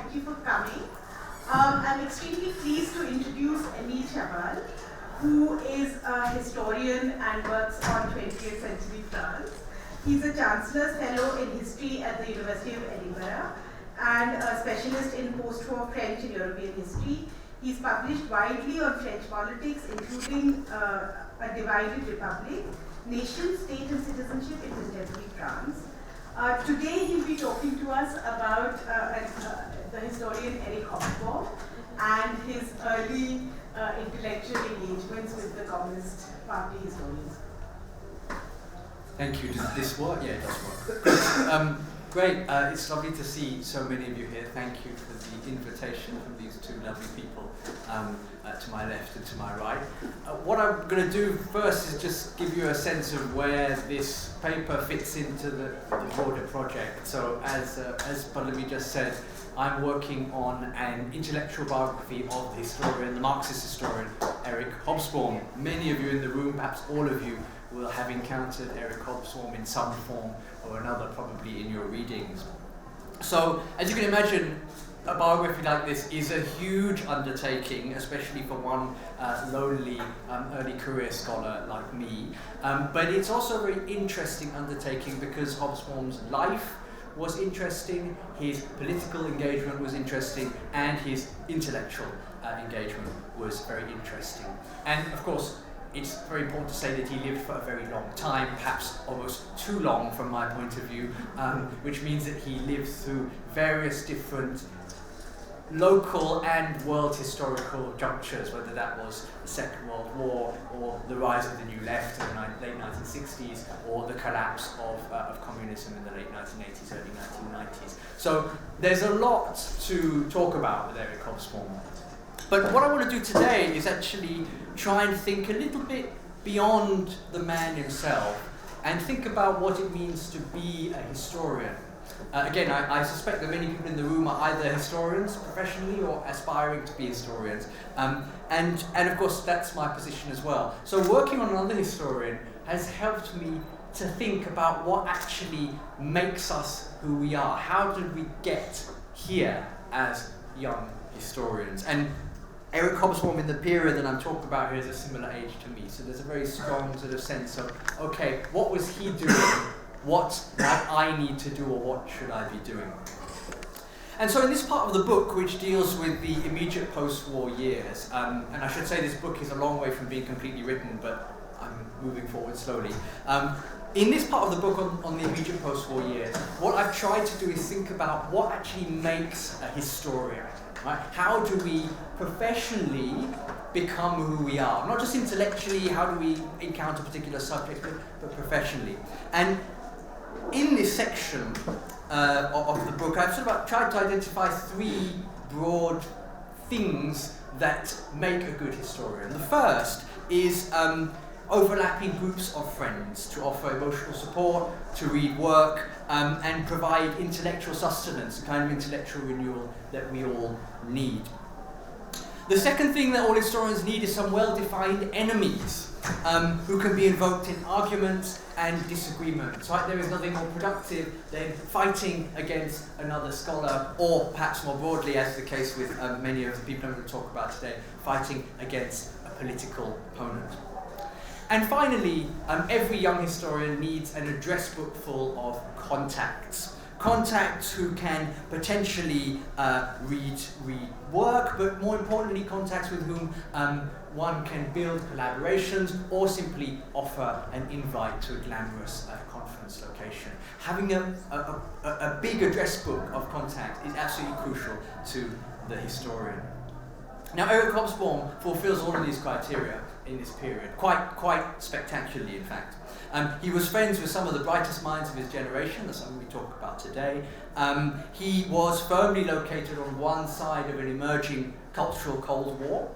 Thank you for coming. I'm extremely pleased to introduce Emile Chabal, who is a historian and works on 20th century France. He's a Chancellor's Fellow in History at the University of Edinburgh and a specialist in post-war French and European history. He's published widely on French politics, including A Divided Republic, Nation, State and Citizenship in Contemporary France. Today he'll be talking to us about the historian Eric Hobsbawm and his early intellectual engagements with the Communist Party historians. Thank you. Does this work? Yeah, it does work. Great. It's lovely to see so many of you here. Thank you for the invitation from these two lovely people to my left and to my right. What I'm going to do first is just give you a sense of where this paper fits into the broader project. So as Palami just said, I'm working on an intellectual biography of the historian, the Marxist historian, Eric Hobsbawm. Many of you in the room, perhaps all of you, will have encountered Eric Hobsbawm in some form or another, probably in your readings. So, as you can imagine, a biography like this is a huge undertaking, especially for one lonely early career scholar like me. But it's also a very interesting undertaking because Hobsbawm's life was interesting, his political engagement was interesting, and his intellectual engagement was very interesting. And of course, it's very important to say that he lived for a very long time, perhaps almost too long from my point of view, which means that he lived through various different local and world historical junctures, whether that was the Second World War or the rise of the New Left in the late 1960s or the collapse of communism in the late 1980s, early 1990s. So there's a lot to talk about with Eric Hobsbawm. But what I want to do today is actually try and think a little bit beyond the man himself and think about what it means to be a historian. Again, I suspect that many people in the room are either historians professionally or aspiring to be historians. And of course, that's my position as well. So working on another historian has helped me to think about what actually makes us who we are. How did we get here as young historians? And Eric Hobsbawm in the period that I'm talking about here is a similar age to me. So there's a very strong sort of sense of, okay, what was he doing? What might I need to do, or what should I be doing? And so in this part of the book, which deals with the immediate post-war years, and I should say this book is a long way from being completely written, but I'm moving forward slowly. In this part of the book on the immediate post-war years, what I've tried to do is think about what actually makes a historian. Right? How do we professionally become who we are? Not just intellectually, how do we encounter particular subjects, but professionally. And in this section of the book, I've sort of tried to identify three broad things that make a good historian. The first is overlapping groups of friends to offer emotional support, to read work, and provide intellectual sustenance, the kind of intellectual renewal that we all need. The second thing that all historians need is some well-defined enemies who can be invoked in arguments and disagreements. Right? There is nothing more productive than fighting against another scholar, or perhaps more broadly, as the case with many of the people I'm going to talk about today, fighting against a political opponent. And finally, every young historian needs an address book full of contacts. Contacts who can potentially read work, but more importantly, contacts with whom one can build collaborations or simply offer an invite to a glamorous conference location. Having a big address book of contacts is absolutely crucial to the historian. Now, Eric Hobsbawm fulfills all of these criteria in this period, quite spectacularly, in fact. He was friends with some of the brightest minds of his generation. That's something we talk about today. He was firmly located on one side of an emerging cultural Cold War,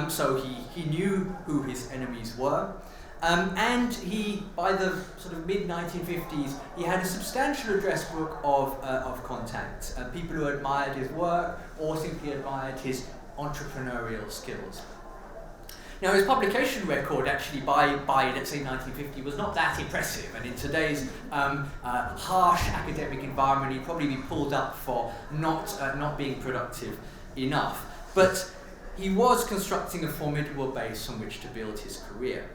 so he knew who his enemies were. And he, by the sort of mid-1950s, he had a substantial address book of contacts, people who admired his work or simply admired his entrepreneurial skills. Now, his publication record, actually, by let's say 1950, was not that impressive, and in today's harsh academic environment, he'd probably be pulled up for not being productive enough. But he was constructing a formidable base on which to build his career.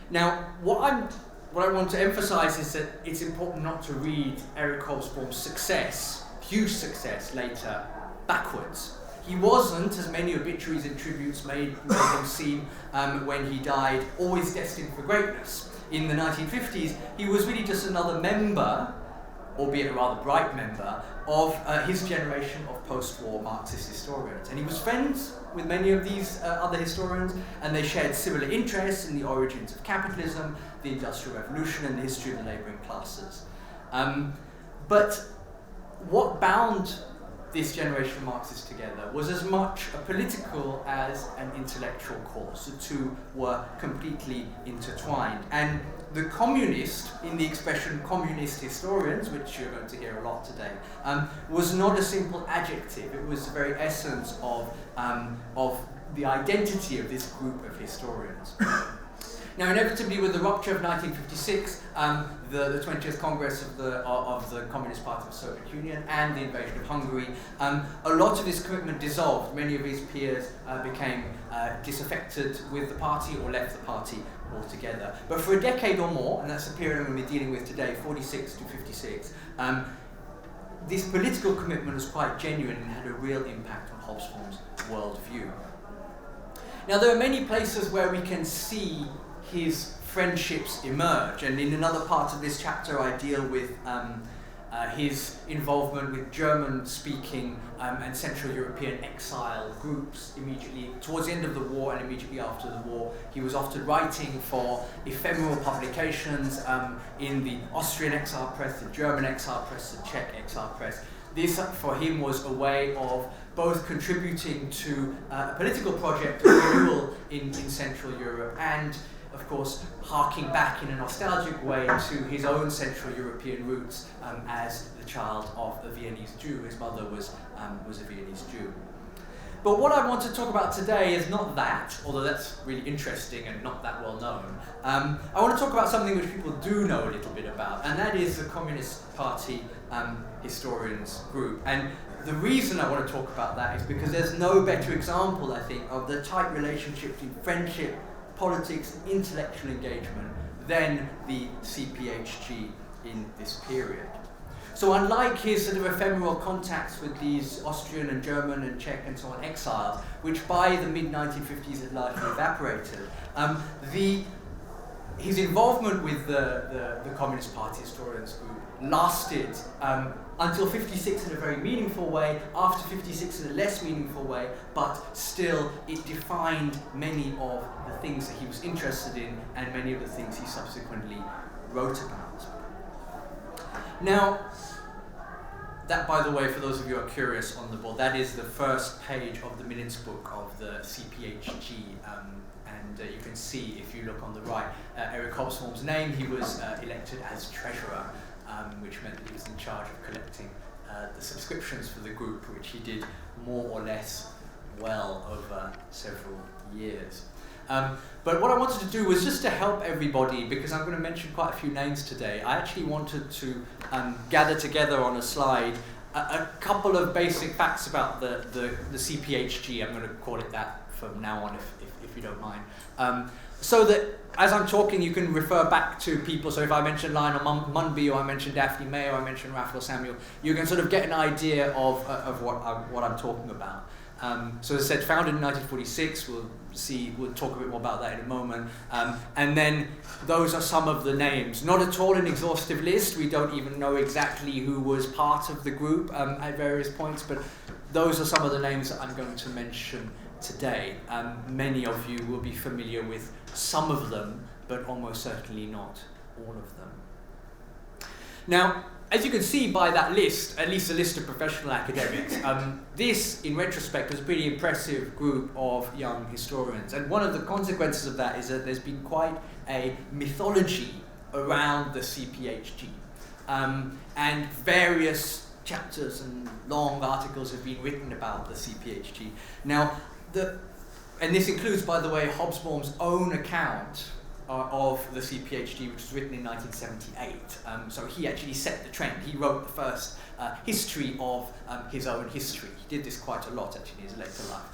Now, what I want to emphasize is that it's important not to read Eric Hobsbawm's success, huge success later, backwards. He wasn't, as many obituaries and tributes made him seem when he died, always destined for greatness. In the 1950s, he was really just another member, albeit a rather bright member, of his generation of post-war Marxist historians. And he was friends with many of these other historians, and they shared similar interests in the origins of capitalism, the Industrial Revolution, and the history of the labouring classes. But what bound this generation of Marxists together was as much a political as an intellectual cause. The two were completely intertwined. And the communist, in the expression communist historians, which you're going to hear a lot today, was not a simple adjective. It was the very essence of the identity of this group of historians. Now, inevitably, with the rupture of 1956, the 20th Congress of the Communist Party of the Soviet Union and the invasion of Hungary, a lot of this commitment dissolved. Many of his peers became disaffected with the party or left the party altogether. But for a decade or more, and that's the period I'm going to be dealing with today, 46 to 56, this political commitment was quite genuine and had a real impact on Hobsbawm's worldview. Now, there are many places where we can see his friendships emerge, and in another part of this chapter I deal with his involvement with German-speaking and Central European exile groups immediately towards the end of the war and immediately after the war. He was often writing for ephemeral publications in the Austrian exile press, the German exile press, the Czech exile press. This, for him, was a way of both contributing to a political project of renewal in Central Europe and, of course, harking back in a nostalgic way to his own Central European roots as the child of a Viennese Jew. His mother was a Viennese Jew. But what I want to talk about today is not that, although that's really interesting and not that well known. I want to talk about something which people do know a little bit about, and that is the Communist Party historians group. And the reason I want to talk about that is because there's no better example, I think, of the tight relationship between friendship, politics, intellectual engagement than the CPHG in this period. So unlike his sort of ephemeral contacts with these Austrian and German and Czech and so on exiles, which by the mid-1950s had largely evaporated, his involvement with the Communist Party historians group lasted until 56 in a very meaningful way, after 56 in a less meaningful way, but still it defined many of the things that he was interested in and many of the things he subsequently wrote about. Now, that, by the way, for those of you who are curious on the board, that is the first page of the minutes book of the CPHG, and you can see, if you look on the right, Eric Hobsbawm's name. He was elected as treasurer, which meant that he was in charge of collecting the subscriptions for the group, which he did more or less well over several years. But what I wanted to do was just to help everybody, because I'm going to mention quite a few names today. I actually wanted to gather together on a slide a couple of basic facts about the CPHG. I'm going to call it that from now on, if you don't mind. So that as I'm talking, you can refer back to people. So if I mention Lionel Munby, or I mention Daphne May, or I mention Raphael Samuel, you can sort of get an idea of what I'm talking about. So as I said, founded in 1946, we'll talk a bit more about that in a moment. And then those are some of the names. Not at all an exhaustive list. We don't even know exactly who was part of the group at various points, but those are some of the names that I'm going to mention today. Many of you will be familiar with some of them, but almost certainly not all of them. Now, as you can see by that list, at least a list of professional academics, this, in retrospect, was a pretty impressive group of young historians. And one of the consequences of that is that there's been quite a mythology around the CPHG. And various chapters and long articles have been written about the CPHG. Now, and this includes, by the way, Hobsbawm's own account of the CPHG, which was written in 1978. So he actually set the trend. He wrote the first history of his own history. He did this quite a lot, actually, in his later life.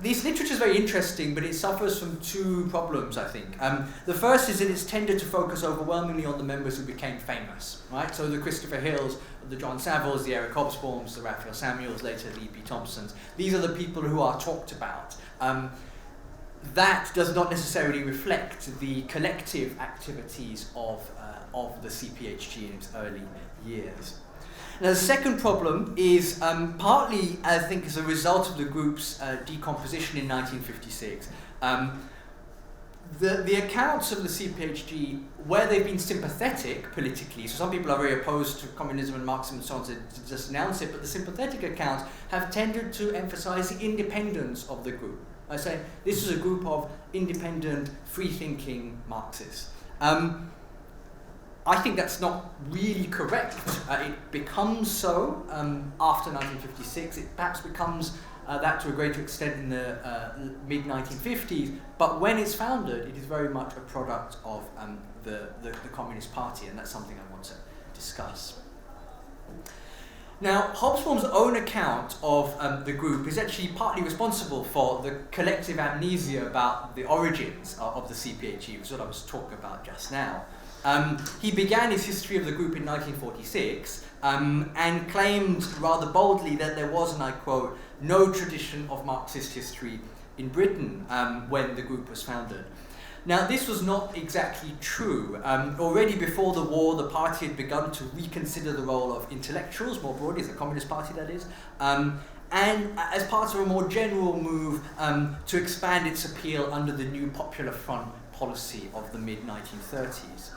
This literature is very interesting, but it suffers from two problems, I think. The first is that it's tended to focus overwhelmingly on the members who became famous, right? So the Christopher Hills, the John Savills, the Eric Hobsbawms, the Raphael Samuels, later the E.P. Thompsons. These are the people who are talked about. That does not necessarily reflect the collective activities of the CPHG in its early years. Now, the second problem is partly, I think, as a result of the group's decomposition in 1956. The accounts of the CPHG, where they've been sympathetic politically, so some people are very opposed to communism and Marxism and so on, to just announce it, but the sympathetic accounts have tended to emphasize the independence of the group. I say this is a group of independent, free-thinking Marxists. I think that's not really correct. It becomes so after 1956. It perhaps becomes that to a greater extent in the mid-1950s. But when it's founded, it is very much a product of the Communist Party, and that's something I want to discuss. Now, Hobsbawm's own account of the group is actually partly responsible for the collective amnesia about the origins of the CPHG, which is what I was talking about just now. He began his history of the group in 1946 and claimed rather boldly that there was, and I quote, no tradition of Marxist history in Britain when the group was founded. Now, this was not exactly true. Already before the war, the party had begun to reconsider the role of intellectuals, more broadly, as a Communist Party, that is, and as part of a more general move to expand its appeal under the new Popular Front policy of the mid-1930s.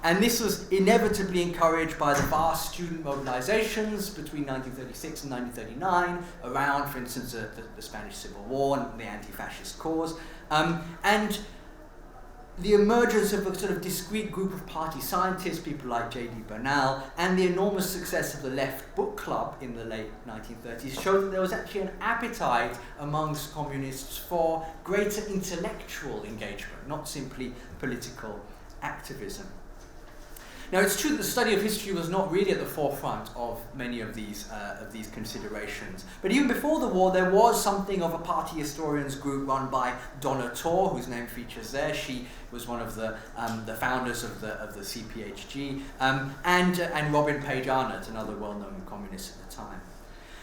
And this was inevitably encouraged by the vast student mobilizations between 1936 and 1939 around, for instance, the Spanish Civil War and the anti-fascist cause, and the emergence of a sort of discrete group of party scientists, people like J.D. Bernal, and the enormous success of the Left Book Club in the late 1930s showed that there was actually an appetite amongst communists for greater intellectual engagement, not simply political activism. Now, it's true that the study of history was not really at the forefront of many of these considerations. But even before the war, there was something of a party historians group run by Donna Torr, whose name features there. She was one of the founders of the CPHG, and Robin Page Arnott, another well-known communist at the time.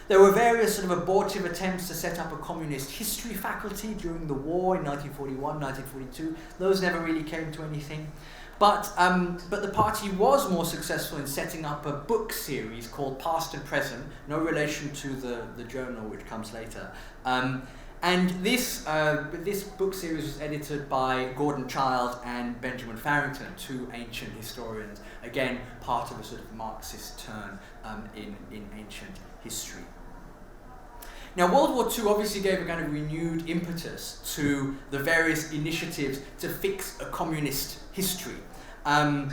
There were various sort of abortive attempts to set up a communist history faculty during the war in 1941, 1942. Those never really came to anything. But the party was more successful in setting up a book series called Past and Present, no relation to the journal which comes later. And this book series was edited by Gordon Childe and Benjamin Farrington, two ancient historians, again part of a sort of Marxist turn in ancient history. Now, World War II obviously gave a kind of renewed impetus to the various initiatives to fix a communist history. And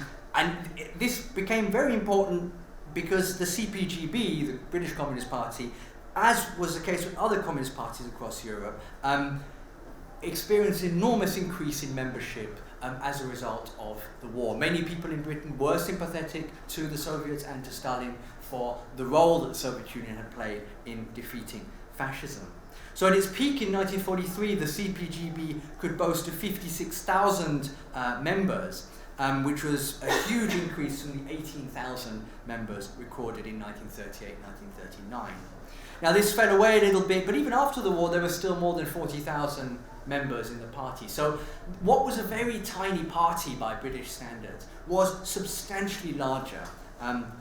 this became very important because the CPGB, the British Communist Party, as was the case with other communist parties across Europe, experienced an enormous increase in membership as a result of the war. Many people in Britain were sympathetic to the Soviets and to Stalin for the role that the Soviet Union had played in defeating fascism. So at its peak in 1943, the CPGB could boast of 56,000 members, which was a huge increase from the 18,000 members recorded in 1938-1939. Now, this fell away a little bit, but even after the war, there were still more than 40,000 members in the party. So what was a very tiny party by British standards was substantially larger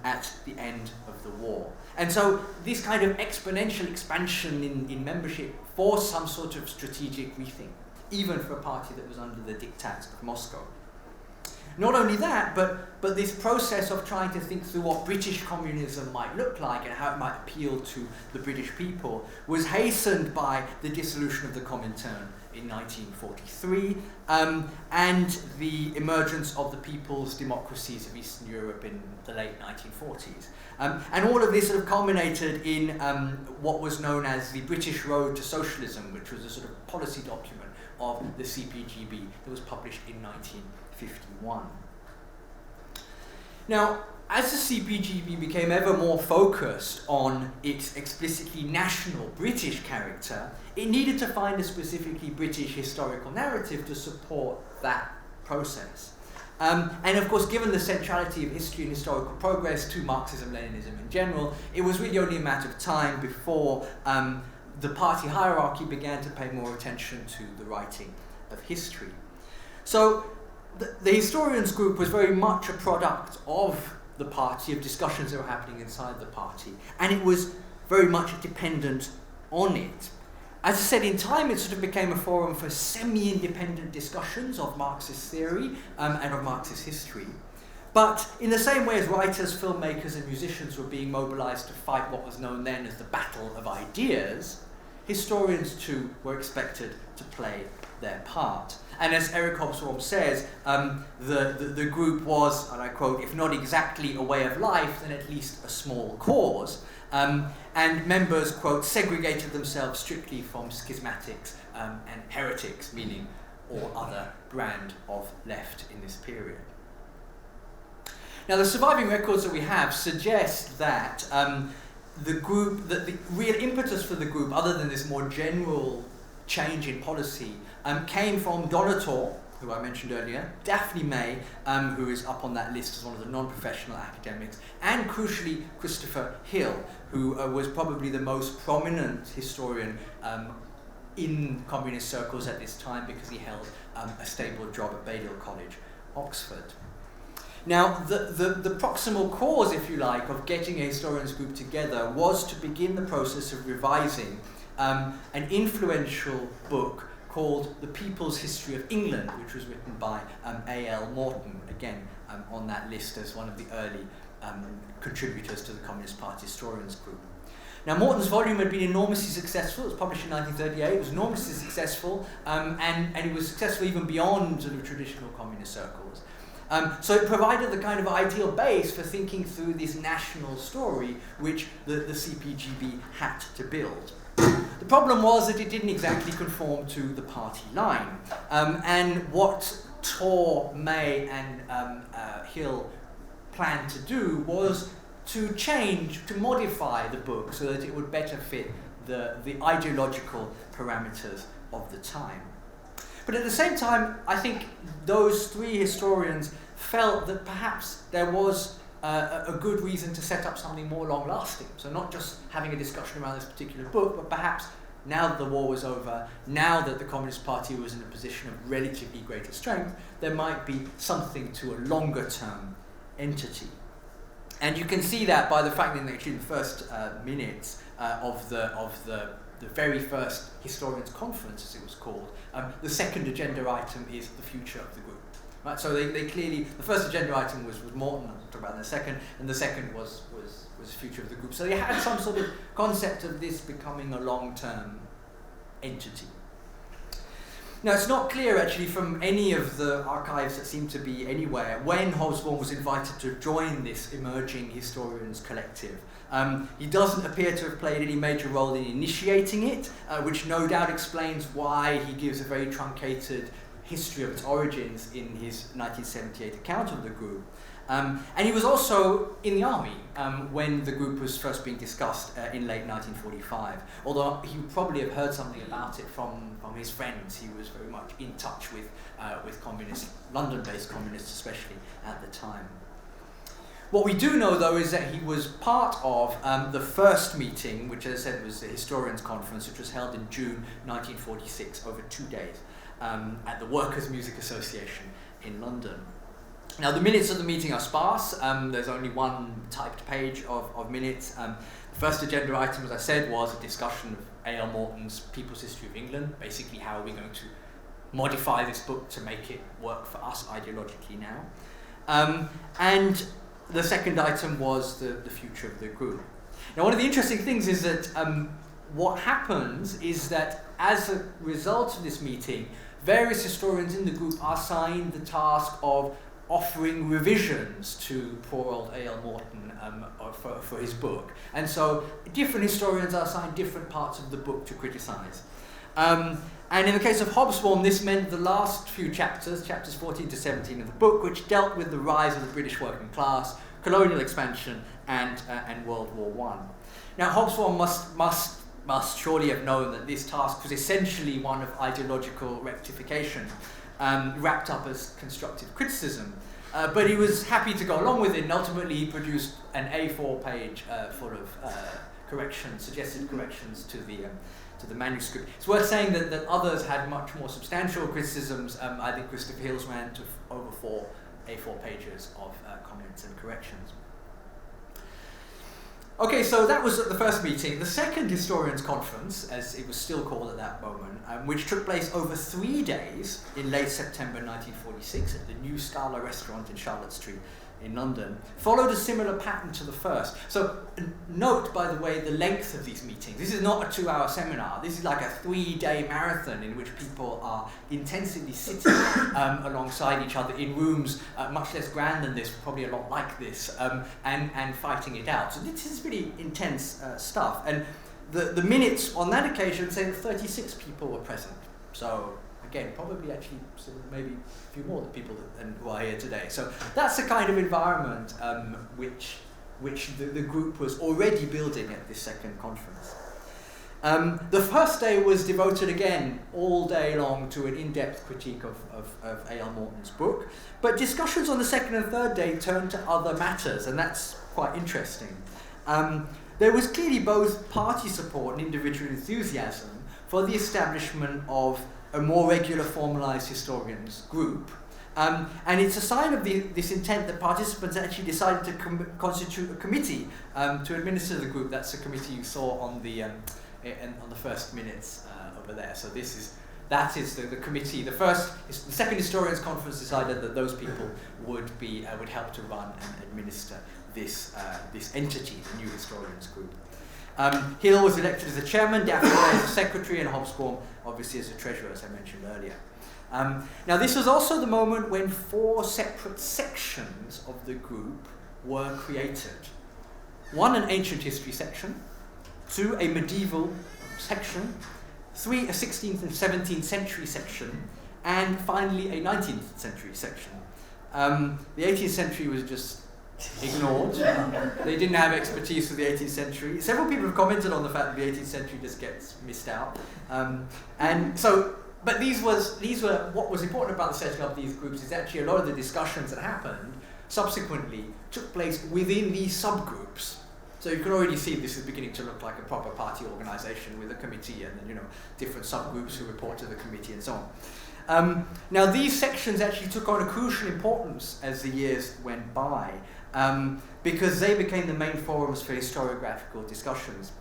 at the end of the war. And so this kind of exponential expansion in membership forced some sort of strategic rethink, even for a party that was under the diktats of Moscow. Not only that, but this process of trying to think through what British communism might look like and how it might appeal to the British people was hastened by the dissolution of the Comintern in 1943 and the emergence of the people's democracies of Eastern Europe in the late 1940s. And all of this sort of culminated in what was known as the British Road to Socialism, which was a sort of policy document of the CPGB that was published in 1951. Now, as the CPGB became ever more focused on its explicitly national British character, it needed to find a specifically British historical narrative to support that process. And of course, given the centrality of history and historical progress to Marxism-Leninism in general, it was really only a matter of time before the party hierarchy began to pay more attention to the writing of history. So the historians group was very much a product of the party, of discussions that were happening inside the party, and it was very much dependent on it. As I said, in time it sort of became a forum for semi-independent discussions of Marxist theory and of Marxist history. But in the same way as writers, filmmakers and musicians were being mobilized to fight what was known then as the battle of ideas, historians too were expected to play their part. And as Eric Hobsbawm says, the group was, and I quote, if not exactly a way of life, then at least a small cause. And members, quote, segregated themselves strictly from schismatics and heretics, meaning all other brand of left in this period. Now, the surviving records that we have suggest that the real impetus for the group, other than this more general change in policy, came from Donator, who I mentioned earlier, Daphne May, who is up on that list as one of the non-professional academics, and crucially Christopher Hill, who was probably the most prominent historian in communist circles at this time because he held a stable job at Balliol College, Oxford. Now, the proximal cause, if you like, of getting a historians group together was to begin the process of revising an influential book called The People's History of England, which was written by A.L. Morton, again on that list as one of the early contributors to the Communist Party Historians Group. Now, Morton's volume had been enormously successful. It was published in 1938. It was enormously successful, and it was successful even beyond sort of traditional communist circles. So it provided the kind of ideal base for thinking through this national story which the CPGB had to build. The problem was that it didn't exactly conform to the party line. And what Tor, May and Hill planned to do was to change, to modify the book so that it would better fit the ideological parameters of the time. But at the same time, I think those three historians felt that perhaps there was a good reason to set up something more long-lasting. So not just having a discussion around this particular book, but perhaps now that the war was over, now that the Communist Party was in a position of relatively greater strength, there might be something to a longer-term entity. And you can see that by the fact that actually in the first minutes of the very first Historians' Conference, as it was called, the second agenda item is the future of the group. Right, so they clearly, the first agenda item was Morton, I'll talk about in a second, and the second was the future of the group. So they had some sort of concept of this becoming a long-term entity. Now, it's not clear actually from any of the archives that seem to be anywhere when Hobsbawm was invited to join this emerging historians collective. He doesn't appear to have played any major role in initiating it, which no doubt explains why he gives a very truncated history of its origins in his 1978 account of the group. And he was also in the army when the group was first being discussed in late 1945. Although he would probably have heard something about it from his friends. He was very much in touch with communists, London-based communists especially at the time. What we do know, though, is that he was part of the first meeting, which, as I said, was the Historians' Conference, which was held in June 1946, over 2 days, at the Workers' Music Association in London. Now, the minutes of the meeting are sparse. There's only one typed page of minutes. The first agenda item, as I said, was a discussion of A.L. Morton's People's History of England. Basically, how are we going to modify this book to make it work for us ideologically now? And the second item was the future of the group. Now, one of the interesting things is that what happens is that as a result of this meeting, various historians in the group are assigned the task of offering revisions to poor old A.L. Morton for his book. And so different historians are assigned different parts of the book to criticise. And in the case of Hobsbawm, this meant the last few chapters, chapters 14 to 17 of the book, which dealt with the rise of the British working class, colonial expansion, and World War I. Now, Hobsbawm must surely have known that this task was essentially one of ideological rectification, wrapped up as constructive criticism. But he was happy to go along with it, and ultimately he produced an A4 page full of corrections, suggested corrections to the manuscript. It's worth saying that others had much more substantial criticisms. I think Christopher Hill's ran to over 4 A4 pages of comments and corrections. Okay, so that was the first meeting. The second historians' conference, as it was still called at that moment, which took place over 3 days in late September 1946 at the New Scala restaurant in Charlotte Street in London, followed a similar pattern to the first. So note, by the way, the length of these meetings. This is not a 2-hour seminar. This is like a 3-day marathon in which people are intensively sitting alongside each other in rooms much less grand than this, probably a lot like this, and fighting it out. So this is really intense stuff. And the minutes on that occasion say that 36 people were present. So again, probably actually maybe a few more than people who are here today. So that's the kind of environment which the group was already building at this second conference. The first day was devoted again all day long to an in-depth critique of A.L. Morton's book, but discussions on the second and third day turned to other matters, and that's quite interesting. There was clearly both party support and individual enthusiasm for the establishment of a more regular formalised historians group. And it's a sign of this intent that participants actually decided to constitute a committee to administer the group. That's the committee you saw on the first minutes over there. So that is the committee. The second historians conference decided that those people would help to run and administer this entity, the new historians group. Hill was elected as the chairman, Daphne as the secretary, and Hobsbawm obviously as the treasurer, as I mentioned earlier. Now, this was also the moment when 4 separate sections of the group were created. 1, an ancient history section; 2, a medieval section; 3, a 16th and 17th century section; and finally a 19th century section. The 18th century was just ignored. They didn't have expertise for the 18th century. Several people have commented on the fact that the 18th century just gets missed out. But these were what was important about the setting up of these groups is actually a lot of the discussions that happened subsequently took place within these subgroups. So you can already see this is beginning to look like a proper party organisation with a committee and then, different subgroups who report to the committee and so on. Now, these sections actually took on a crucial importance as the years went by, because they became the main forums for historiographical discussions.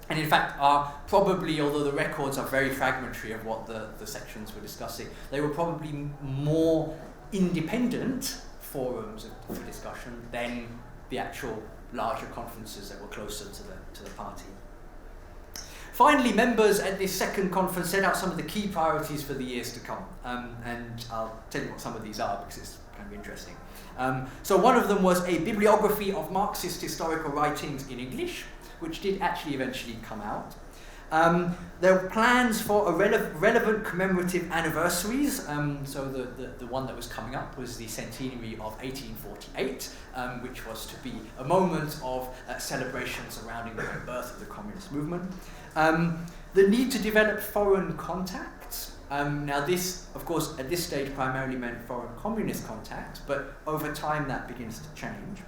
And in fact are probably, although the records are very fragmentary of what the sections were discussing, they were probably more independent forums for discussion than the actual larger conferences that were closer to the party. Finally, members at this second conference set out some of the key priorities for the years to come. And I'll tell you what some of these are because it's kind of interesting. So one of them was a bibliography of Marxist historical writings in English, which did actually eventually come out. There were plans for relevant commemorative anniversaries. So the one that was coming up was the centenary of 1848, which was to be a moment of celebration surrounding the birth of the communist movement. The need to develop foreign contacts. Now this, of course, at this stage primarily meant foreign communist contacts, but over time that begins to change.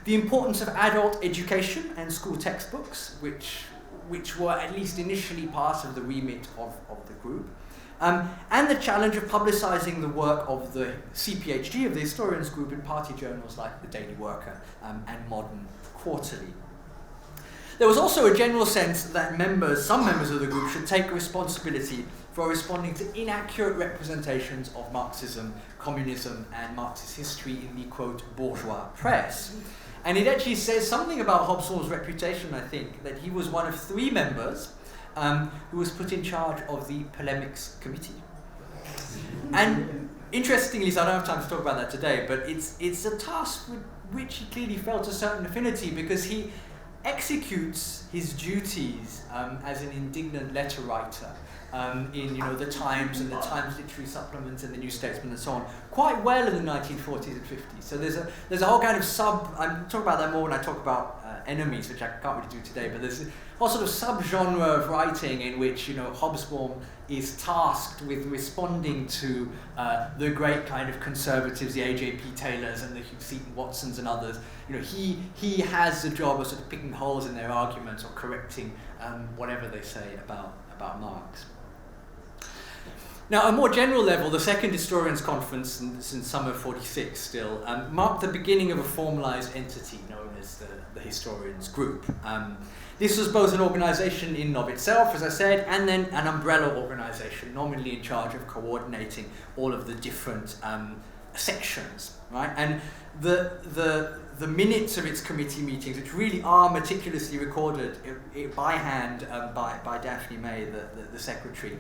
The importance of adult education and school textbooks, which were at least initially part of the remit of the group, and the challenge of publicising the work of the CPHG, of the historians group, in party journals like the Daily Worker and Modern Quarterly. There was also a general sense that some members of the group should take responsibility for responding to inaccurate representations of Marxism, communism, and Marxist history in the, quote, bourgeois press. And it actually says something about Hobsbawm's reputation, I think, that he was one of 3 members who was put in charge of the polemics committee. And interestingly, so I don't have time to talk about that today, but it's a task with which he clearly felt a certain affinity, because he executes his duties as an indignant letter writer in the Times and the Times Literary Supplement and the New Statesman and so on, quite well in the 1940s and 50s. So there's a whole kind of I'm talking about that more when I talk about enemies, which I can't really do today, but there's a whole sort of sub-genre of writing in which Hobsbawm is tasked with responding to the great kind of conservatives, the A.J.P. Taylors and the Hugh Seaton Watsons and others. He has the job of sort of picking holes in their arguments or correcting whatever they say about Marx. Now, at a more general level, the Second Historians' Conference in summer '46 still marked the beginning of a formalised entity known as the Historians' Group. This was both an organisation in and of itself, as I said, and then an umbrella organisation, nominally in charge of coordinating all of the different sections, right? And the minutes of its committee meetings, which really are meticulously recorded by hand by Daphne May, the secretary,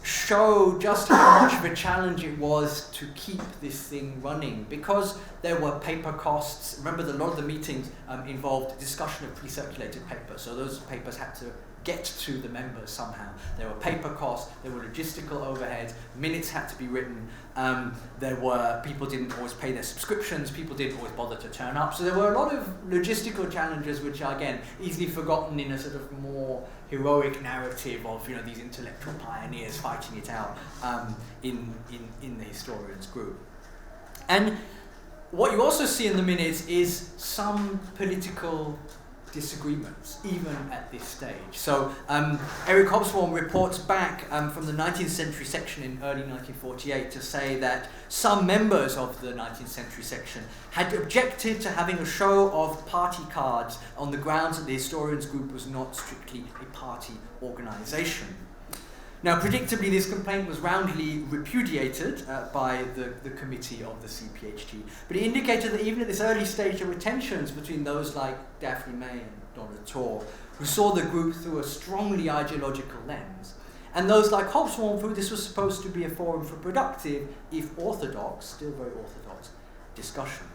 show just how much of a challenge it was to keep this thing running, because there were paper costs. Remember that a lot of the meetings involved discussion of pre-circulated paper, so those papers had to get to the members somehow. There were paper costs, there were logistical overheads, minutes had to be written, people didn't always pay their subscriptions, people didn't always bother to turn up, so there were a lot of logistical challenges which are, again, easily forgotten in a sort of more heroic narrative of these intellectual pioneers fighting it out in the Historians' Group. And what you also see in the minutes is some political disagreements, even at this stage. So Eric Hobsbawm reports back from the 19th century section in early 1948 to say that some members of the 19th century section had objected to having a show of party cards on the grounds that the Historians' Group was not strictly a party organisation. Now, predictably, this complaint was roundly repudiated by the committee of the CPHG, but it indicated that even at this early stage there were tensions between those like Daphne May and Donna Torr, who saw the group through a strongly ideological lens, and those like Hobsbawm, who this was supposed to be a forum for productive, if orthodox, still very orthodox, discussion.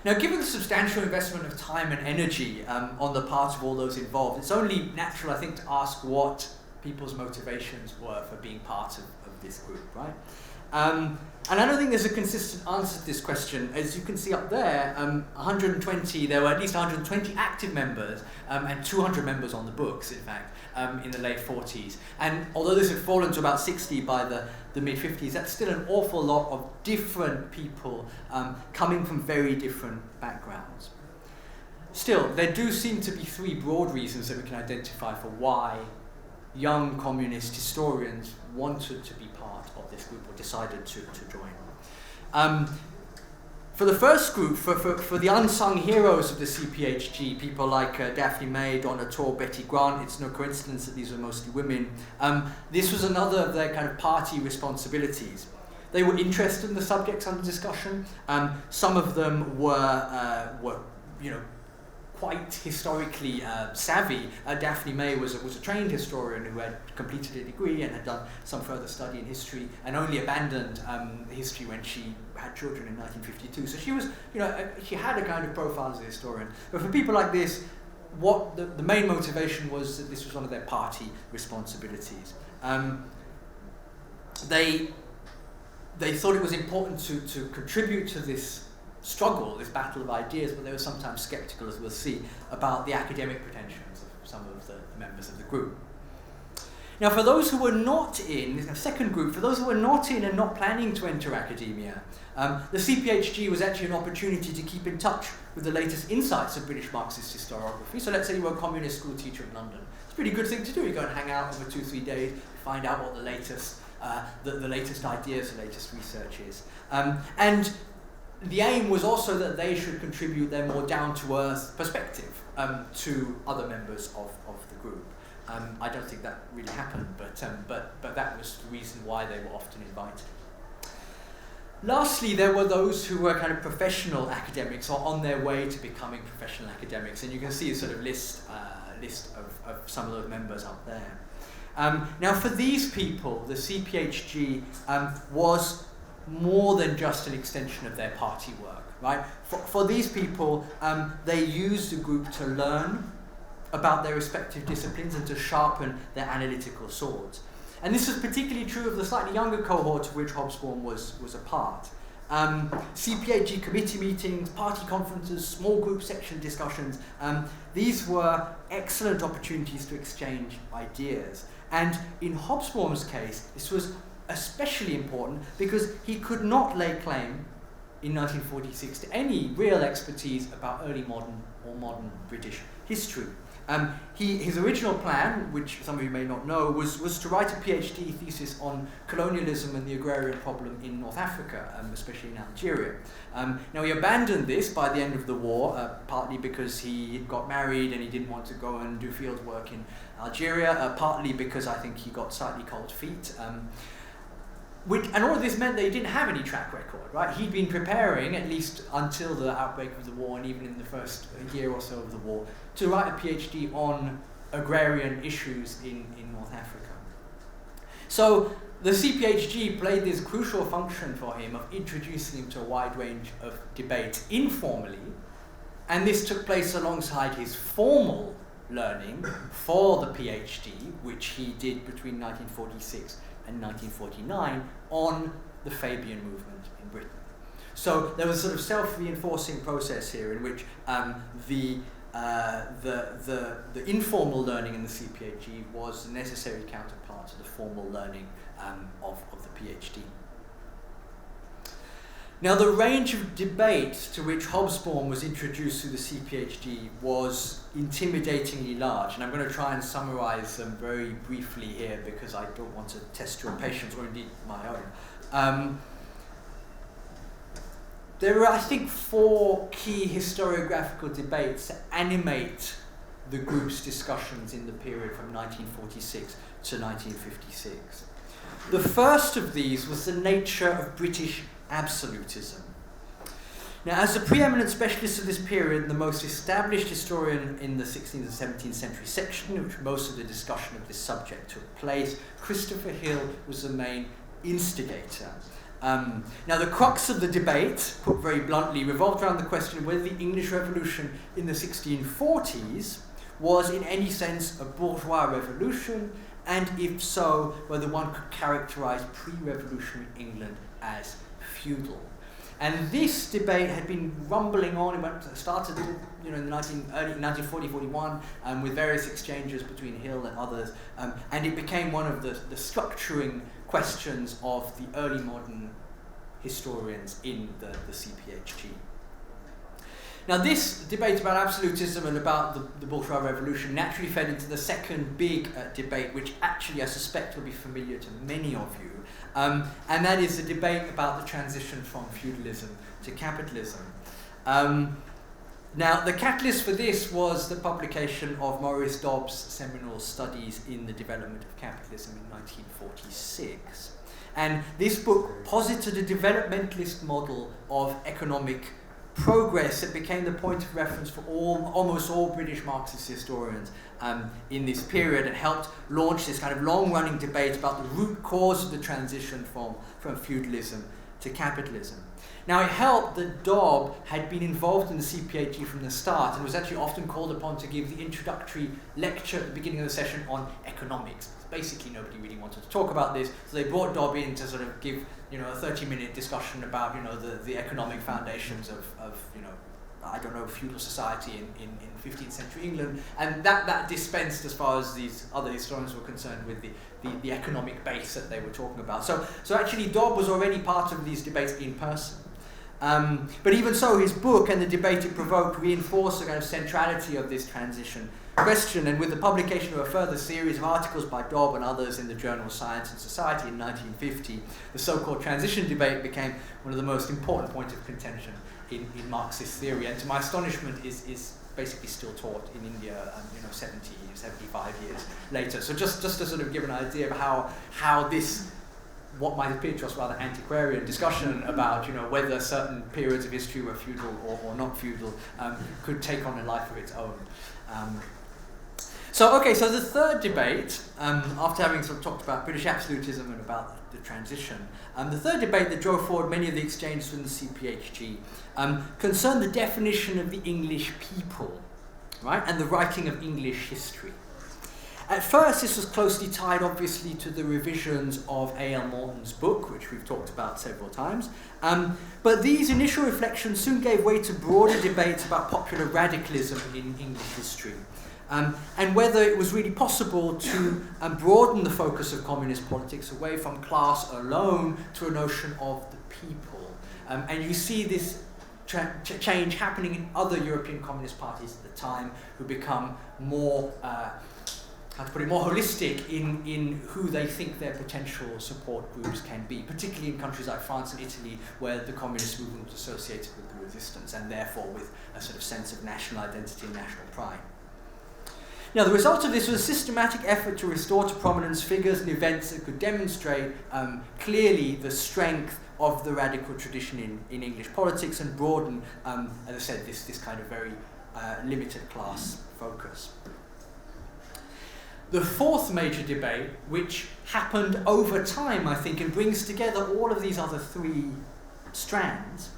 Now, given the substantial investment of time and energy on the part of all those involved, it's only natural, I think, to ask what people's motivations were for being part of this group, right? And I don't think there's a consistent answer to this question. As you can see up there, there were at least 120 active members and 200 members on the books, in fact, in the late 40s. And although this had fallen to about 60 by the mid-50s, that's still an awful lot of different people coming from very different backgrounds. Still, there do seem to be 3 broad reasons that we can identify for why young communist historians wanted to be part of this group or decided to join. For the first group, for the unsung heroes of the CPHG, people like Daphne May, Donna Torr, Betty Grant, it's no coincidence that these were mostly women, this was another of their kind of party responsibilities. They were interested in the subjects under discussion. Some of them were quite historically savvy. Daphne May was a trained historian who had completed a degree and had done some further study in history, and only abandoned history when she had children in 1952. So she was, she had a kind of profile as a historian. But for people like this, what the main motivation was that this was one of their party responsibilities. They thought it was important to contribute to this struggle, this battle of ideas, but they were sometimes skeptical, as we'll see, about the academic pretensions of some of the members of the group. Now, for those who were not in, this second group, for those who were not in and not planning to enter academia, the CPHG was actually an opportunity to keep in touch with the latest insights of British Marxist historiography. So let's say you were a communist school teacher in London. It's a pretty good thing to do. You go and hang out over 2-3 days, find out what the latest the latest ideas, the latest research is. And the aim was also that they should contribute their more down-to-earth perspective to other members of the group. I don't think that really happened, but that was the reason why they were often invited. Lastly, there were those who were kind of professional academics or on their way to becoming professional academics, and you can see a sort of list of some of those members up there. Now, for these people, the CPHG was more than just an extension of their party work, right? For these people, they used the group to learn about their respective disciplines and to sharpen their analytical swords. And this was particularly true of the slightly younger cohort of which Hobsbawm was a part. CPHG committee meetings, party conferences, small group section discussions, these were excellent opportunities to exchange ideas. And in Hobsbawm's case, this was especially important because he could not lay claim in 1946 to any real expertise about early modern or modern British history. His original plan, which some of you may not know, was to write a PhD thesis on colonialism and the agrarian problem in North Africa, especially in Algeria. Now he abandoned this by the end of the war, partly because he got married and he didn't want to go and do field work in Algeria, partly because I think he got slightly cold feet. And all of this meant that he didn't have any track record, right? He'd been preparing, at least until the outbreak of the war and even in the first year or so of the war, to write a PhD on agrarian issues in North Africa. So the CPHG played this crucial function for him of introducing him to a wide range of debates informally, and this took place alongside his formal learning for the PhD, which he did between 1946 and 1949 on the Fabian movement in Britain. So there was a sort of self-reinforcing process here in which the informal learning in the CPHG was the necessary counterpart to the formal learning of the PhD. Now, the range of debate to which Hobsbawm was introduced through the CPHG was intimidatingly large, and I'm going to try and summarize them very briefly here because I don't want to test your patience or indeed my own. There are, I think, 4 key historiographical debates that animate the group's discussions in the period from 1946 to 1956. The first of these was the nature of British absolutism. Now, as the preeminent specialist of this period and the most established historian in the 16th and 17th century section, in which most of the discussion of this subject took place, Christopher Hill was the main instigator. Now, the crux of the debate, put very bluntly, revolved around the question of whether the English Revolution in the 1640s was in any sense a bourgeois revolution, and if so, whether one could characterize pre-revolutionary England as feudal. And this debate had been rumbling on. It started in the early 1940-41 with various exchanges between Hill and others, and it became one of the structuring questions of the early modern historians in the CPHG. Now, this debate about absolutism and about the bourgeois revolution naturally fed into the second big debate, which actually I suspect will be familiar to many of you, and that is the debate about the transition from feudalism to capitalism. Now, the catalyst for this was the publication of Maurice Dobbs' seminal studies in the development of capitalism in 1946. And this book posited a developmentalist model of economic progress that became the point of reference for almost all British Marxist historians in this period, and helped launch this kind of long-running debate about the root cause of the transition from feudalism to capitalism. Now, it helped that Dobb had been involved in the CPHG from the start and was actually often called upon to give the introductory lecture at the beginning of the session on economics. Basically, nobody really wanted to talk about this, so they brought Dobb in to sort of give a 30-minute discussion about the economic foundations of feudal society in 15th century England, and that dispensed, as far as these other historians were concerned, with the economic base that they were talking about. So actually Dobb was already part of these debates in person. But even so, his book and the debate it provoked reinforced the kind of centrality of this transition question, and with the publication of a further series of articles by Dobb and others in the journal Science and Society in 1950, the so-called transition debate became one of the most important points of contention in Marxist theory, and to my astonishment is basically still taught in India 75 years later. So just to sort of give an idea of how this, what might appear to us rather antiquarian discussion about whether certain periods of history were feudal or not feudal could take on a life of its own. So the third debate, after having sort of talked about British absolutism and about the transition, the third debate that drove forward many of the exchanges within the CPHG concerned the definition of the English people, right, and the writing of English history. At first, this was closely tied, obviously, to the revisions of A.L. Morton's book, which we've talked about several times. But these initial reflections soon gave way to broader debates about popular radicalism in English history, and whether it was really possible to broaden the focus of communist politics away from class alone to a notion of the people. And you see this change happening in other European communist parties at the time, who become more more holistic in who they think their potential support groups can be, particularly in countries like France and Italy, where the communist movement was associated with the resistance and therefore with a sort of sense of national identity and national pride. Now, the result of this was a systematic effort to restore to prominence figures and events that could demonstrate clearly the strength of the radical tradition in English politics and broaden, as I said, this kind of very limited class focus. The fourth major debate, which happened over time, I think, and brings together all of these other three strands,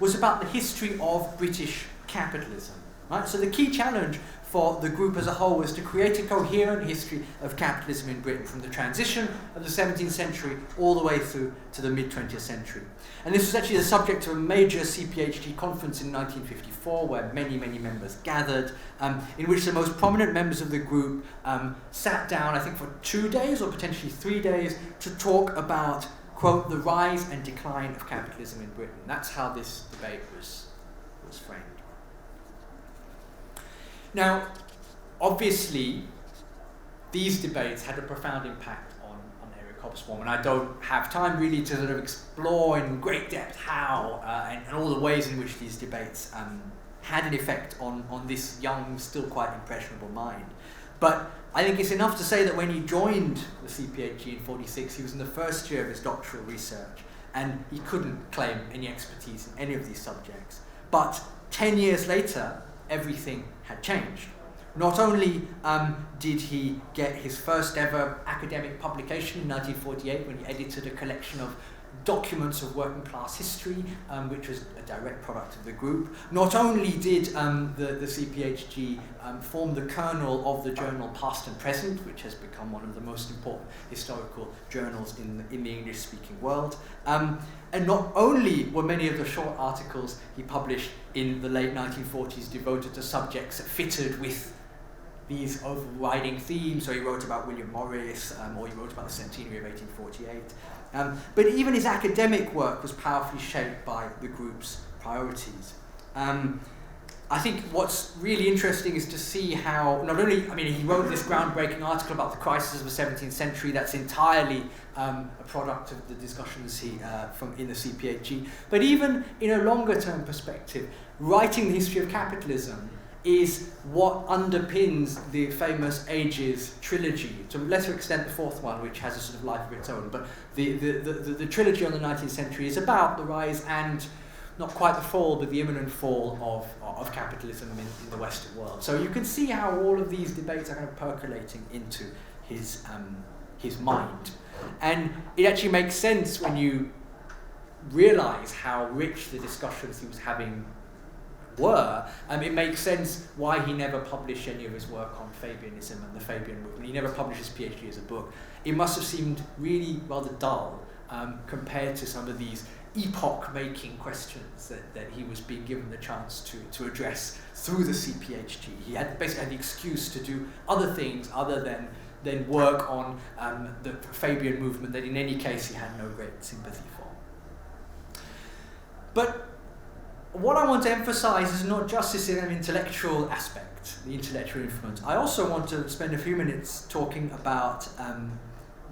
was about the history of British capitalism. Right? So the key challenge for the group as a whole was to create a coherent history of capitalism in Britain, from the transition of the 17th century all the way through to the mid-20th century. And this was actually the subject of a major CPHG conference in 1954, where many, many members gathered, in which the most prominent members of the group sat down, I think for 2 days or potentially 3 days, to talk about, quote, the rise and decline of capitalism in Britain. That's how this debate was framed. Now, obviously, these debates had a profound impact on Eric Hobsbawm, and I don't have time really to sort of explore in great depth how and all the ways in which these debates had an effect on this young, still quite impressionable mind. But I think it's enough to say that when he joined the CPHG in 1946, he was in the first year of his doctoral research, and he couldn't claim any expertise in any of these subjects. But 10 years later, everything had changed. Not only did he get his first ever academic publication in 1948 when he edited a collection of documents of working class history, which was a direct product of the group. Not only did the CPHG form the kernel of the journal Past and Present, which has become one of the most important historical journals in the English-speaking world, and not only were many of the short articles he published in the late 1940s devoted to subjects that fitted with these overriding themes, so he wrote about William Morris, or he wrote about the centenary of 1848, but even his academic work was powerfully shaped by the group's priorities. I think what's really interesting is to see how, not only, he wrote this groundbreaking article about the crisis of the 17th century that's entirely a product of the discussions in the CPHG, but even in a longer term perspective, writing the history of capitalism is what underpins the famous Ages trilogy, to a lesser extent the fourth one, which has a sort of life of its own, but the trilogy on the 19th century is about the rise and not quite the fall, but the imminent fall of capitalism in the Western world. So you can see how all of these debates are kind of percolating into his mind. And it actually makes sense when you realize how rich the discussions he was having were. It makes sense why he never published any of his work on Fabianism and the Fabian movement. He never published his PhD as a book. It must have seemed really rather dull compared to some of these epoch-making questions that he was being given the chance to address through the CPHG. He had basically had the excuse to do other things other than work on the Fabian movement that in any case he had no great sympathy for. But what I want to emphasize is not just this intellectual aspect, the intellectual influence. I also want to spend a few minutes talking about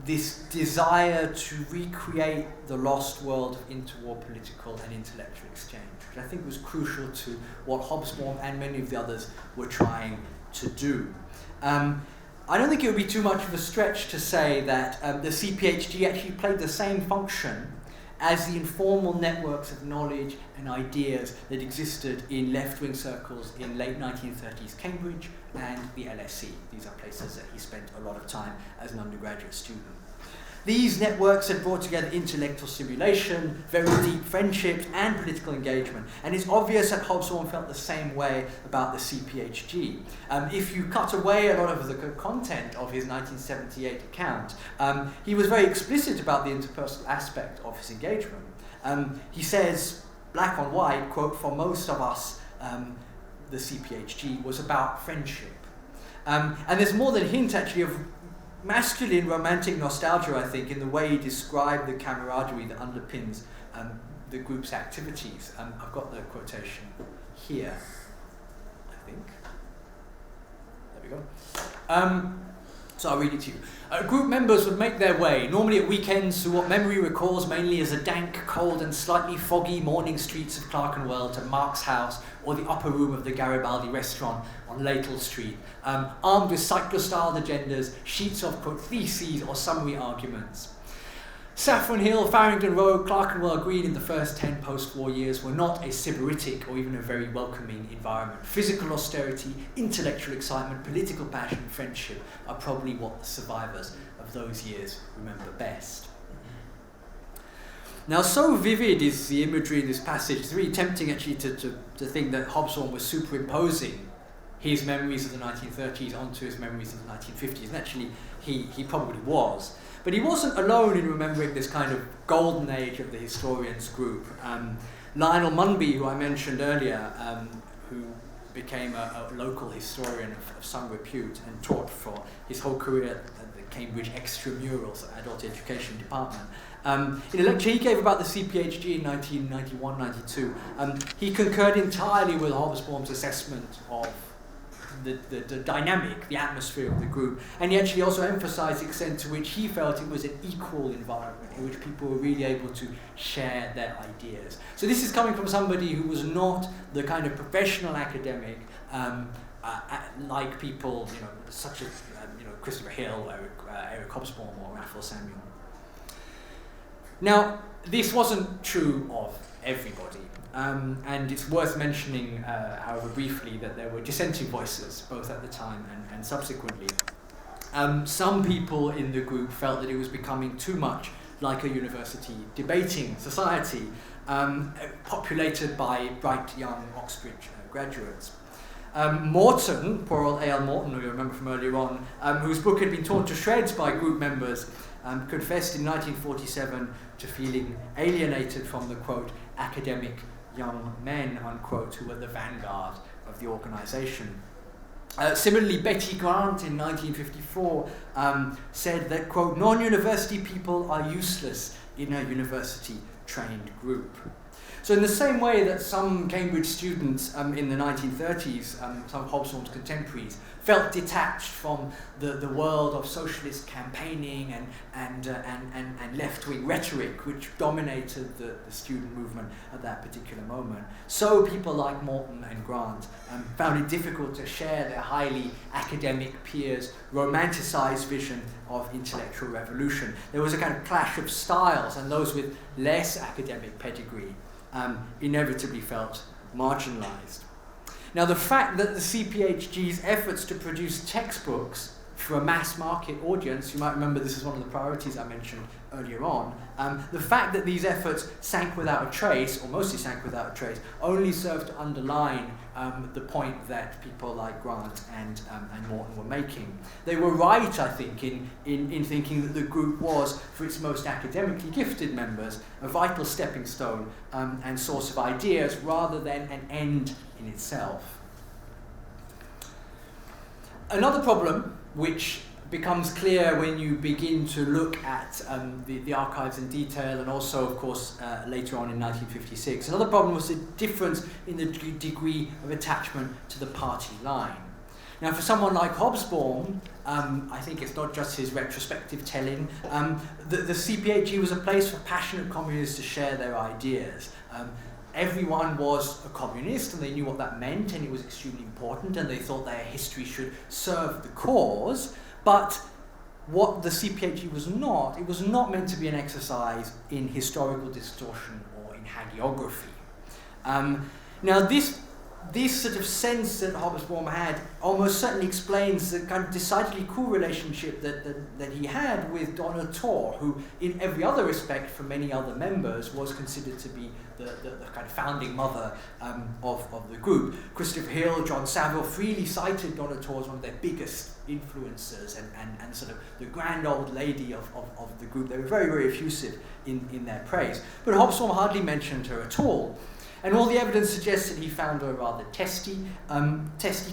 this desire to recreate the lost world of interwar political and intellectual exchange, which I think was crucial to what Hobsbawm and many of the others were trying to do. I don't think it would be too much of a stretch to say that the CPHG actually played the same function as the informal networks of knowledge and ideas that existed in left-wing circles in late 1930s Cambridge and the LSE. These are places that he spent a lot of time as an undergraduate student. These networks had brought together intellectual simulation, very deep friendships, and political engagement. And it's obvious that Hobsbawm felt the same way about the CPHG. If you cut away a lot of the content of his 1978 account, he was very explicit about the interpersonal aspect of his engagement. He says, black on white, quote, "For most of us, the CPHG was about friendship." And there's more than a hint, actually, of masculine romantic nostalgia, I think, in the way he described the camaraderie that underpins the group's activities. I've got the quotation here, I think. There we go. So I'll read it to you. Group members would make their way, normally at weekends, through what memory recalls mainly as the dank, cold and slightly foggy morning streets of Clerkenwell to Mark's house or the upper room of the Garibaldi restaurant on Laytle Street, armed with cyclostyled agendas, sheets of, quote, theses or summary arguments. Saffron Hill, Farringdon Road, Clerkenwell Green in the first 10 post-war years were not a sybaritic or even a very welcoming environment. Physical austerity, intellectual excitement, political passion, friendship are probably what the survivors of those years remember best. Now, so vivid is the imagery in this passage, it's really tempting actually to think that Hobsbawm was superimposing his memories of the 1930s onto his memories of the 1950s, and actually he probably was. But he wasn't alone in remembering this kind of golden age of the historians group. Lionel Munby, who I mentioned earlier, who became a local historian of some repute and taught for his whole career at the Cambridge Extramurals Adult Education Department. In a lecture he gave about the CPHG in 1991-92, he concurred entirely with Hobsbawm's assessment of the dynamic, the atmosphere of the group, and he actually also emphasised the extent to which he felt it was an equal environment in which people were really able to share their ideas. So this is coming from somebody who was not the kind of professional academic like people, such as Christopher Hill, Eric Hobsbawm, or Raphael Samuel. Now, this wasn't true of everybody. And it's worth mentioning, however briefly, that there were dissenting voices, both at the time and subsequently. Some people in the group felt that it was becoming too much like a university debating society, populated by bright young Oxbridge graduates. Morton, poor old A.L. Morton, who you remember from earlier on, whose book had been torn to shreds by group members, confessed in 1947 to feeling alienated from the, quote, academic young men, unquote, who were the vanguard of the organisation. Similarly, Betty Grant in 1954 said that, quote, non-university people are useless in a university-trained group. So in the same way that some Cambridge students in the 1930s, some of Hobsbawm's contemporaries, felt detached from the world of socialist campaigning and left-wing rhetoric which dominated the student movement at that particular moment, so people like Morton and Grant found it difficult to share their highly academic peers' romanticised vision of intellectual revolution. There was a kind of clash of styles, and those with less academic pedigree inevitably felt marginalised. Now, the fact that the CPHG's efforts to produce textbooks for a mass market audience, you might remember this is one of the priorities I mentioned earlier on, the fact that these efforts sank without a trace, or mostly sank without a trace, only served to underline the point that people like Grant and Morton were making. They were right, I think, in thinking that the group was, for its most academically gifted members, a vital stepping stone and source of ideas rather than an end in itself. Another problem which becomes clear when you begin to look at the archives in detail, and also, of course, later on in 1956. Another problem was the difference in the degree of attachment to the party line. Now, for someone like Hobsbawm, I think it's not just his retrospective telling. The CPHG was a place for passionate communists to share their ideas. Everyone was a communist, and they knew what that meant, and it was extremely important, and they thought their history should serve the cause. But what the CPHG was not, it was not meant to be an exercise in historical distortion or in hagiography. Now, this sort of sense that Hobsbawm had almost certainly explains the kind of decidedly cool relationship that he had with Donna Torr, who in every other respect for many other members was considered to be the kind of founding mother of the group. Christopher Hill, John Saville freely cited Donna Torr as one of their biggest influencers and sort of the grand old lady of the group. They were very, very effusive in their praise. But Hobsbawm hardly mentioned her at all. And all the evidence suggests that he found her a rather testy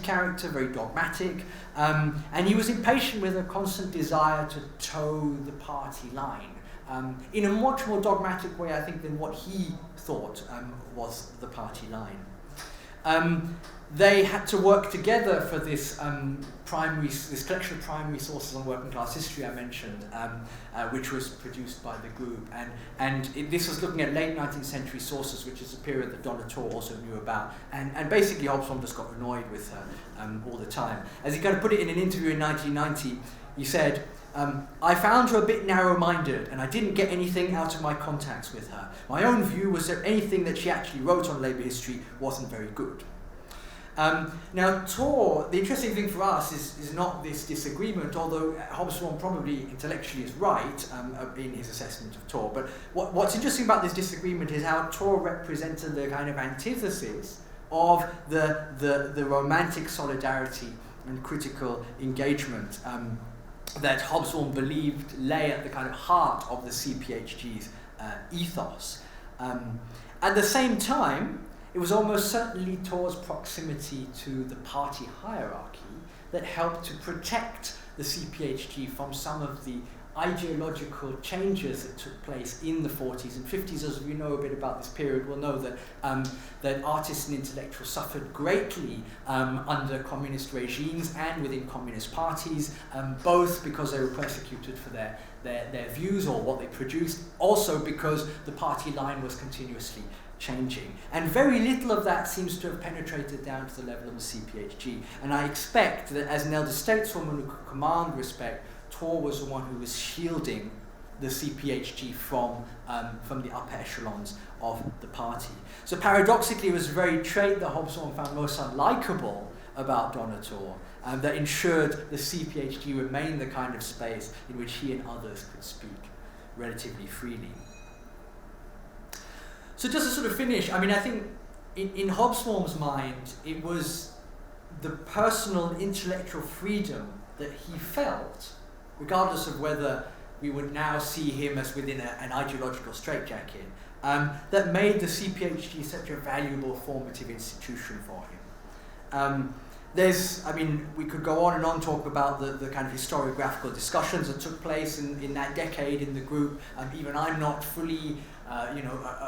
character, very dogmatic, and he was impatient with a constant desire to toe the party line, in a much more dogmatic way, I think, than what he thought was the party line. They had to work together for this collection of primary sources on working class history I mentioned, which was produced by the group. This was looking at late 19th century sources, which is a period that Donna Torr also knew about. And basically Hobsbawm just got annoyed with her all the time. As he kind of put it in an interview in 1990, he said, I found her a bit narrow-minded, and I didn't get anything out of my contacts with her. My own view was that anything that she actually wrote on labour history wasn't very good. Now, Torr, the interesting thing for us is not this disagreement, although Hobsbawm probably intellectually is right in his assessment of Torr. But what's interesting about this disagreement is how Torr represented the kind of antithesis of the romantic solidarity and critical engagement that Hobsbawm believed lay at the kind of heart of the CPHG's ethos. At the same time, it was almost certainly Torr's proximity to the party hierarchy that helped to protect the CPHG from some of the ideological changes that took place in the 40s and 50s. As we know a bit about this period, we'll know that artists and intellectuals suffered greatly under communist regimes and within communist parties, both because they were persecuted for their views or what they produced, also because the party line was continuously changing. And very little of that seems to have penetrated down to the level of the CPHG. And I expect that as an elder stateswoman who could command respect, Torr was the one who was shielding the CPHG from the upper echelons of the party. So paradoxically, it was the very trait that Hobsbawm found most unlikable about Donna Torr that ensured the CPHG remained the kind of space in which he and others could speak relatively freely. So just to sort of finish, I mean, I think in Hobsbawm's mind, it was the personal intellectual freedom that he felt, regardless of whether we would now see him as within an ideological straitjacket, that made the CPHG such a valuable formative institution for him. We could go on and on talk about the kind of historiographical discussions that took place in that decade in the group. Even I'm not fully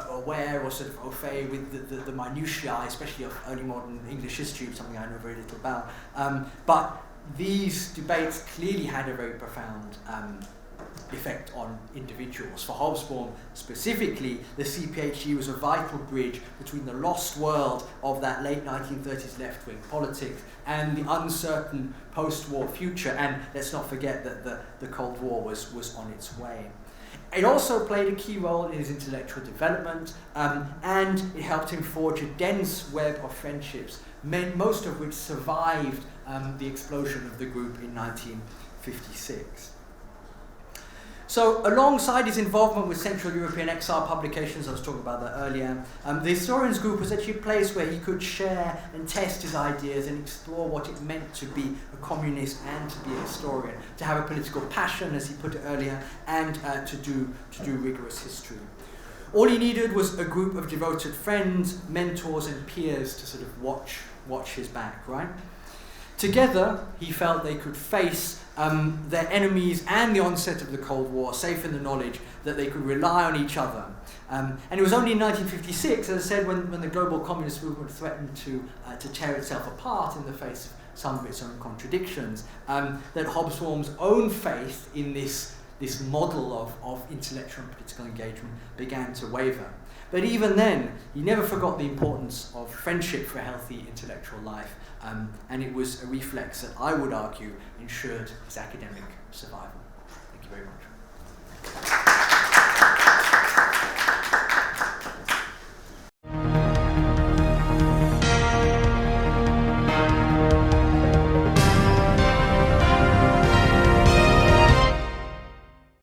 aware or sort of au fait with the minutiae, especially of early modern English history, something I know very little about. But these debates clearly had a very profound effect on individuals. For Hobsbawm specifically, the CPHG was a vital bridge between the lost world of that late 1930s left-wing politics and the uncertain post-war future. And let's not forget that the Cold War was on its way. It also played a key role in his intellectual development, and it helped him forge a dense web of friendships, most of which survived the explosion of the group in 1956. So alongside his involvement with Central European exile publications, I was talking about that earlier, the historians group was actually a place where he could share and test his ideas and explore what it meant to be a communist and to be a historian, to have a political passion, as he put it earlier, and to do rigorous history. All he needed was a group of devoted friends, mentors, and peers to sort of watch his back, right? Together, he felt they could face their enemies and the onset of the Cold War, safe in the knowledge that they could rely on each other. And it was only in 1956, as I said, when the global communist movement threatened to tear itself apart in the face of some of its own contradictions, that Hobsbawm's own faith in this model of intellectual and political engagement began to waver. But even then, he never forgot the importance of friendship for a healthy intellectual life, and it was a reflex that I would argue ensured his academic survival. Thank you very much.